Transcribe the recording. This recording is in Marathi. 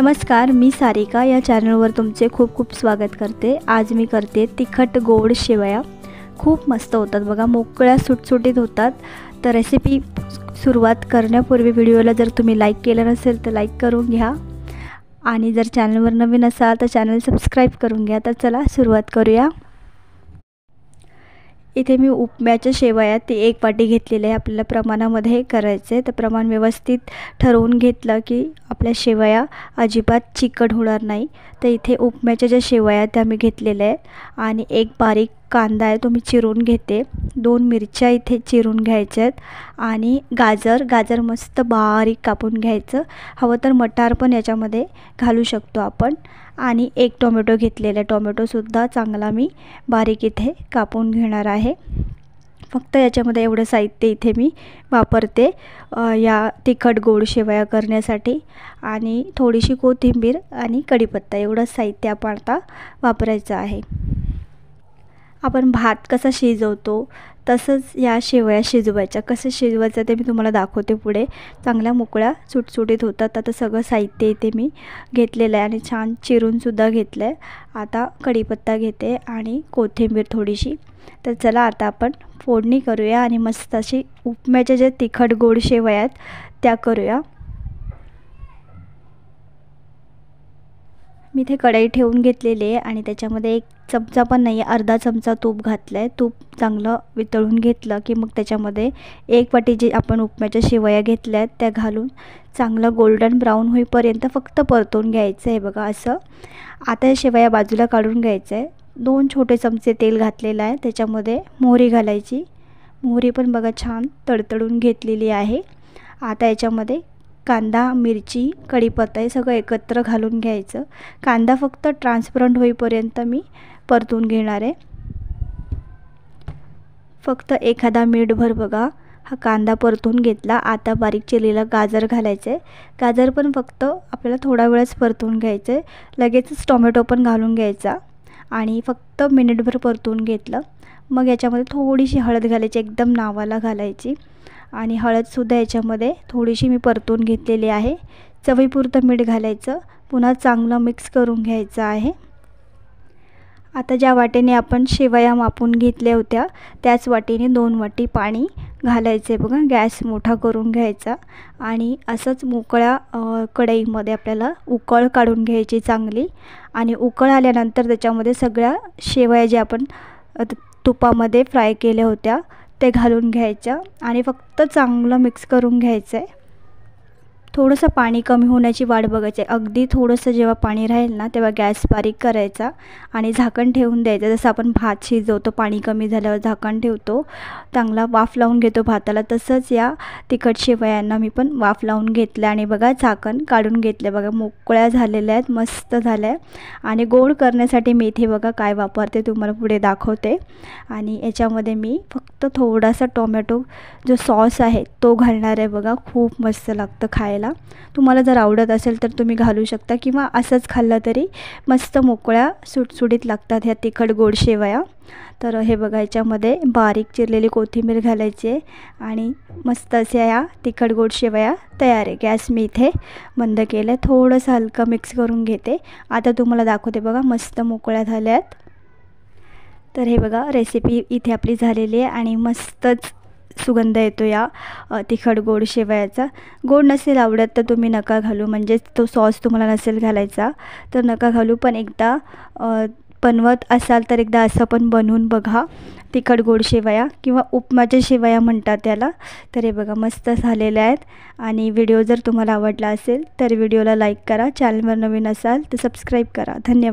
नमस्कार, मी सारिका या चॅनलवर तुमचे खूप खूप स्वागत करते। आज मी करते तिखट गोड शेवया। खूप मस्त होतात बघा, मोकळ्या सुटसुटीत होतात। तर रेसिपी सुरुवात करण्यापूर्वी व्हिडिओला जर तुम्ही लाईक केलं नसेल तर लाईक करून घ्या आणि जर चॅनलवर नवीन असाल तर चॅनल सबस्क्राइब करून घ्या। तर चला सुरुवात करूया। इथे मी उपम्याच्या शेवया ती 1 वाटी घेतलेली आहे। आपल्याला प्रमाणामध्ये करायचे, तर प्रमाण व्यवस्थित ठरवून घेतलं की आपल्या शेवया अजिबात चिकट होणार नाही। तर इथे उपम्याच्या ज्या शेवया त्या मी घेतलेल्या आहेत आणि एक बारीक कांदा आहे तो मी चिरून घेते। 2 मिरच्या इथे चिरून घ्यायच्या आहेत आणि गाजर मस्त बारीक कापून घ्यायचं। हवं तर मटार पण याच्यामध्ये घालू शकतो आपण। आणि 1 टोमॅटो घेतलेला, टोमॅटो सुद्धा चांगला मी बारीक इथे कापून घेणार आहे। फक्त याच्यामध्ये एवढं साहित्य इथे मी वापरते या तिखट गोड शेवया करण्यासाठी। आणि थोडीशी कोथिंबीर आणि कढीपत्ता एवढं साहित्य आपण आता वापरायचं आहे। आपण भात कसा शिजवतो तसंच या शेवया शिजवायच्या। कसं शिजवायचं ते मी तुम्हाला दाखवते पुढे। चांगल्या मोकळ्या सुटसुटीत होतात। आता सगळं साहित्य इथे मी घेतलेलं आहे आणि छान चिरून सुद्धा घेतलं आहे। आता कढीपत्ता घेते आणि कोथिंबीर थोडीशी। तर चला आता आपण फोडणी करूया आणि मस्त अशी उपम्याच्या जे तिखट गोड शेवया आहेत त्या करूया। मी इथे कढई ठेवून घेतलेली आहे आणि त्याच्यामध्ये 1 चमचा पण नाही, अर्धा चमचा तूप घातलं आहे। तूप चांगलं वितळून घेतलं की मग त्याच्यामध्ये 1 वाटी जे आपण उपम्याच्या शेवया घेतल्या आहेत त्या घालून चांगलं गोल्डन ब्राऊन होईपर्यंत फक्त परतून घ्यायचं आहे बघा असं। आता या शेवया बाजूला काढून घ्यायचं आहे। 2 छोटे चमचे तेल घातलेलं आहे, त्याच्यामध्ये मोहरी घालायची। मोहरी पण बघा छान तडतडून घेतलेली आहे। आता याच्यामध्ये कांदा, मिरची, कढीपत्ता हे सगळं एकत्र घालून घ्यायचं। कांदा फक्त ट्रान्सपरंट होईपर्यंत मी परतून घेणार आहे। फक्त एखादा मिनिटभर बघा हा कांदा परतून घेतला। आता बारीक चिरलेला गाजर घालायचे। गाजर पण फक्त आपल्याला थोडा वेळच परतून घ्यायचे, लगेचच टोमॅटो पण घालून घ्यायचा आणि फक्त मिनिटभर परतून घेतलं। मग याच्यामध्ये थोडीशी हळद घालायची, एकदम नावाला घालायची आणि हळदसुद्धा याच्यामध्ये थोडीशी मी परतून घेतलेली आहे। चवीपुरतं मीठ घालायचं, पुन्हा चांगलं मिक्स करून घ्यायचं आहे। आता ज्या वाटीने आपण शेवया मापून घेतल्या होत्या त्याच वाटीने 2 वाटी पाणी घालायचे बघा। गॅस मोठा करून घ्यायचा आणि असंच मोकळ्या कढईमध्ये आपल्याला उकळ काढून घ्यायची चांगली। आणि उकळ आल्यानंतर त्याच्यामध्ये सगळ्या शेवया जे आपण तुपामध्ये फ्राय केल्या होत्या ते घालून घ्यायच्या आणि फक्त चांगलं मिक्स करून घ्यायचं आहे। थोडंसं पाणी कमी होण्याची वाट बघायची। अगदी थोडंसं जेव्हा पाणी राहील ना तेव्हा गॅस बारीक करायचा आणि झाकण ठेवून द्यायचं। जसं आपण भात शिजवतो, पाणी कमी झाल्यावर झाकण ठेवतो, चांगला वाफ लावून घेतो भाताला, तसंच या तिखट शेवयांना मी पण वाफ लावून घेतलं आणि बघा झाकण काढून घेतलं बघा। मोकळ्या झालेल्या आहेत, मस्त झाल्या। आणि गोड करण्यासाठी मी इथे बघा काय वापरते तुम्हाला पुढे दाखवते। आणि याच्यामध्ये मी फक्त थोडासा टोमॅटो जो सॉस आहे तो घालणार आहे बघा। खूप मस्त लागतं खायला। तुम्हाला जर आवडत असेल तर तुम्ही घालू शकता किंवा असंच खाल्लं तरी मस्त मोकळ्या सुटसुटीत लागतात ह्या तिखट गोड शेवया। तर हे बघा याच्यामध्ये बारीक चिरलेली कोथिंबीर घालायची आणि मस्त अशा या तिखट गोड शेवया तयार आहे। गॅस मी इथे बंद केलं, थोडंसं हलकं मिक्स करून घेते। आता तुम्हाला दाखवते बघा मस्त मोकळ्या झाल्यात। तर हे बघा रेसिपी इथे आपली झालेली आहे आणि मस्तच सुगंध येतो या तिखट गोड शेवयाचा। गोड नसेल आवडत तर तुम्ही नका घालू, म्हणजे तो सॉस तुम्हाला नसेल घालायचा तर नका घालू। पण एकदा बनवत असाल तर एकदा असं पण बनवून बघा, तिखट गोड शेवया किंवा उपमाच्या शेवया म्हणतात त्याला। तर हे बघा मस्त झालेल्या आहेत। आणि व्हिडिओ जर तुम्हाला आवडला असेल तर व्हिडिओला लाईक करा, चॅनलवर नवीन असाल तर सबस्क्राईब करा। धन्यवाद।